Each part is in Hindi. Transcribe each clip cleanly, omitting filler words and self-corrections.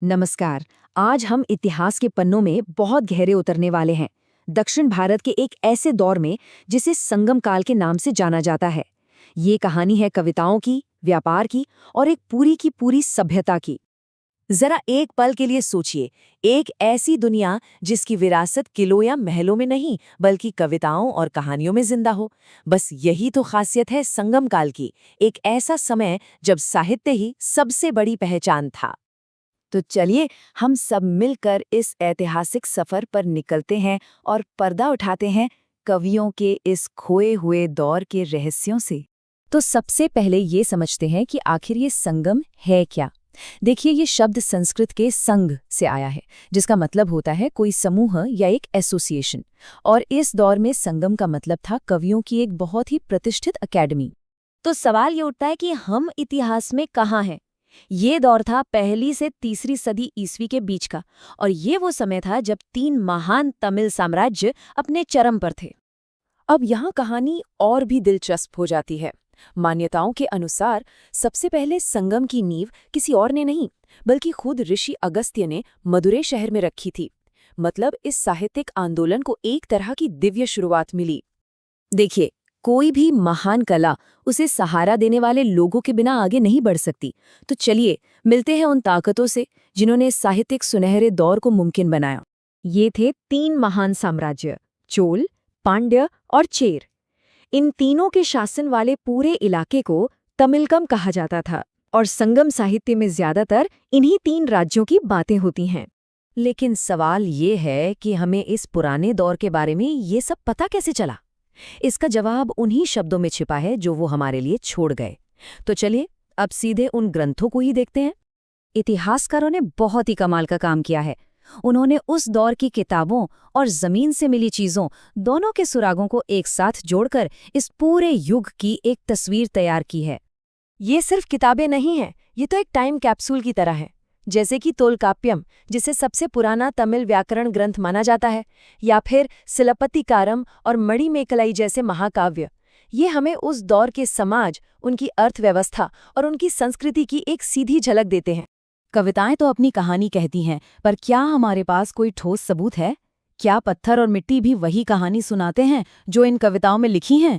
नमस्कार। आज हम इतिहास के पन्नों में बहुत गहरे उतरने वाले हैं। दक्षिण भारत के एक ऐसे दौर में जिसे संगम काल के नाम से जाना जाता है। ये कहानी है कविताओं की, व्यापार की और एक पूरी की पूरी सभ्यता की। जरा एक पल के लिए सोचिए, एक ऐसी दुनिया जिसकी विरासत किलों या महलों में नहीं बल्कि कविताओं और कहानियों में जिंदा हो। बस यही तो खासियत है संगम काल की, एक ऐसा समय जब साहित्य ही सबसे बड़ी पहचान था। तो चलिए हम सब मिलकर इस ऐतिहासिक सफर पर निकलते हैं और पर्दा उठाते हैं कवियों के इस खोए हुए दौर के रहस्यों से। तो सबसे पहले ये समझते हैं कि आखिर ये संगम है क्या। देखिए, ये शब्द संस्कृत के संघ से आया है, जिसका मतलब होता है कोई समूह या एक एसोसिएशन। और इस दौर में संगम का मतलब था कवियों की एक बहुत ही प्रतिष्ठित अकेडमी। तो सवाल ये उठता है कि हम इतिहास में कहाँ हैं। ये दौर था पहली से तीसरी सदी ईस्वी के बीच का, और ये वो समय था जब तीन महान तमिल साम्राज्य अपने चरम पर थे। अब यहाँ कहानी और भी दिलचस्प हो जाती है। मान्यताओं के अनुसार सबसे पहले संगम की नींव किसी और ने नहीं बल्कि खुद ऋषि अगस्त्य ने मदुरै शहर में रखी थी। मतलब इस साहित्यिक आंदोलन को एक तरह की दिव्य शुरुआत मिली। देखिए, कोई भी महान कला उसे सहारा देने वाले लोगों के बिना आगे नहीं बढ़ सकती। तो चलिए मिलते हैं उन ताकतों से जिन्होंने साहित्यिक सुनहरे दौर को मुमकिन बनाया। ये थे तीन महान साम्राज्य, चोल, पांड्य और चेर। इन तीनों के शासन वाले पूरे इलाके को तमिलकम कहा जाता था, और संगम साहित्य में ज्यादातर इन्हीं तीन राज्यों की बातें होती हैं। लेकिन सवाल ये है कि हमें इस पुराने दौर के बारे में ये सब पता कैसे चला। इसका जवाब उन्हीं शब्दों में छिपा है जो वो हमारे लिए छोड़ गए। तो चलिए अब सीधे उन ग्रंथों को ही देखते हैं। इतिहासकारों ने बहुत ही कमाल का काम किया है। उन्होंने उस दौर की किताबों और जमीन से मिली चीजों दोनों के सुरागों को एक साथ जोड़कर इस पूरे युग की एक तस्वीर तैयार की है। ये सिर्फ किताबें नहीं हैं, ये तो एक टाइम कैप्सूल की तरह है। जैसे कि तोलकाप्यम, जिसे सबसे पुराना तमिल व्याकरण ग्रंथ माना जाता है, या फिर सिलपतिकारम और मणिमेकलाई जैसे महाकाव्य। ये हमें उस दौर के समाज, उनकी अर्थव्यवस्था और उनकी संस्कृति की एक सीधी झलक देते हैं। कविताएं तो अपनी कहानी कहती हैं, पर क्या हमारे पास कोई ठोस सबूत है? क्या पत्थर और मिट्टी भी वही कहानी सुनाते हैं जो इन कविताओं में लिखी हैं?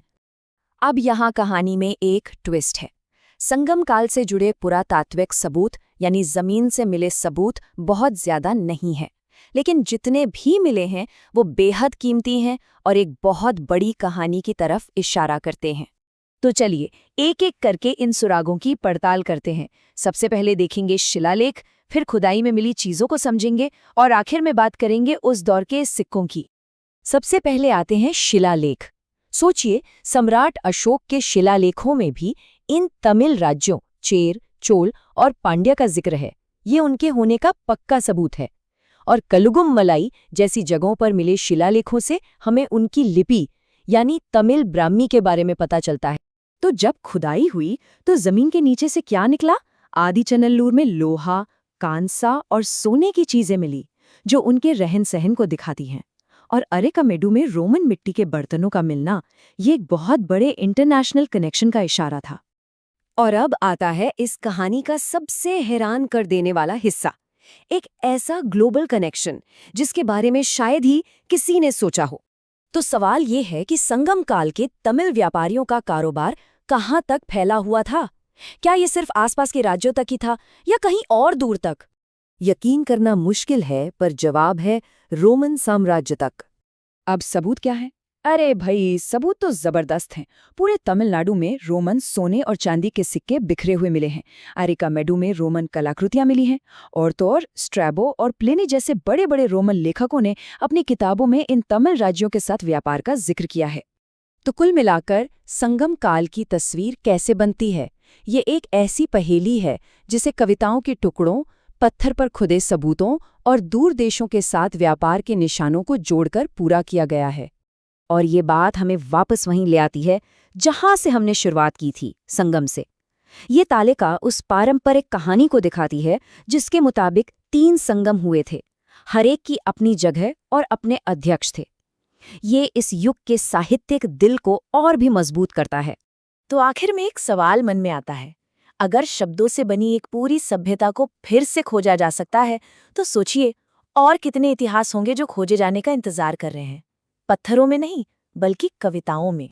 अब यहाँ कहानी में एक ट्विस्ट है। संगम काल से जुड़े पुरातात्विक सबूत यानी जमीन से मिले सबूत बहुत ज्यादा नहीं है, लेकिन जितने भी मिले हैं वो बेहद कीमती हैं और एक बहुत बड़ी कहानी की तरफ इशारा करते हैं। तो चलिए एक एक करके इन सुरागों की पड़ताल करते हैं। सबसे पहले देखेंगे शिलालेख, फिर खुदाई में मिली चीजों को समझेंगे और आखिर में बात करेंगे उस दौर के सिक्कों की। सबसे पहले आते हैं शिलालेख। सोचिए, सम्राट अशोक के शिलालेखों में भी इन तमिल राज्यों चेर, चोल और पांड्या का जिक्र है। ये उनके होने का पक्का सबूत है। और कलुगुम मलाई जैसी जगहों पर मिले शिलालेखों से हमें उनकी लिपि यानी तमिल ब्राह्मी के बारे में पता चलता है। तो जब खुदाई हुई तो जमीन के नीचे से क्या निकला? आदिचनल्लूर में लोहा, कांसा और सोने की चीजें मिली जो उनके रहन सहन को दिखाती हैं। और अरेकामेडु में रोमन मिट्टी के बर्तनों का मिलना ये एक बहुत बड़े इंटरनेशनल कनेक्शन का इशारा था। और अब आता है इस कहानी का सबसे हैरान कर देने वाला हिस्सा, एक ऐसा ग्लोबल कनेक्शन जिसके बारे में शायद ही किसी ने सोचा हो। तो सवाल ये है कि संगम काल के तमिल व्यापारियों का कारोबार कहाँ तक फैला हुआ था? क्या ये सिर्फ आसपास के राज्यों तक ही था या कहीं और दूर तक? यकीन करना मुश्किल है, पर जवाब है रोमन साम्राज्य तक। अब सबूत क्या है? अरे भाई, सबूत तो जबरदस्त हैं। पूरे तमिलनाडु में रोमन सोने और चांदी के सिक्के बिखरे हुए मिले हैं। अरिकामेडु में रोमन कलाकृतियां मिली हैं। और तो और स्ट्रैबो और प्लिनी जैसे बड़े बड़े रोमन लेखकों ने अपनी किताबों में इन तमिल राज्यों के साथ व्यापार का जिक्र किया है। तो कुल मिलाकर संगम काल की तस्वीर कैसे बनती है? ये एक ऐसी पहेली है जिसे कविताओं के टुकड़ों, पत्थर पर खुदे सबूतों और दूर देशों के साथ व्यापार के निशानों को जोड़कर पूरा किया गया है। और ये बात हमें वापस वहीं ले आती है जहां से हमने शुरुआत की थी, संगम से। ये तालिका उस पारंपरिक कहानी को दिखाती है जिसके मुताबिक 3 संगम हुए थे, हर एक की अपनी जगह और अपने अध्यक्ष थे। ये इस युग के साहित्यिक दिल को और भी मजबूत करता है। तो आखिर में एक सवाल मन में आता है, अगर शब्दों से बनी एक पूरी सभ्यता को फिर से खोजा जा सकता है, तो सोचिए और कितने इतिहास होंगे जो खोजे जाने का इंतजार कर रहे हैं। पत्थरों में नहीं, बल्कि कविताओं में।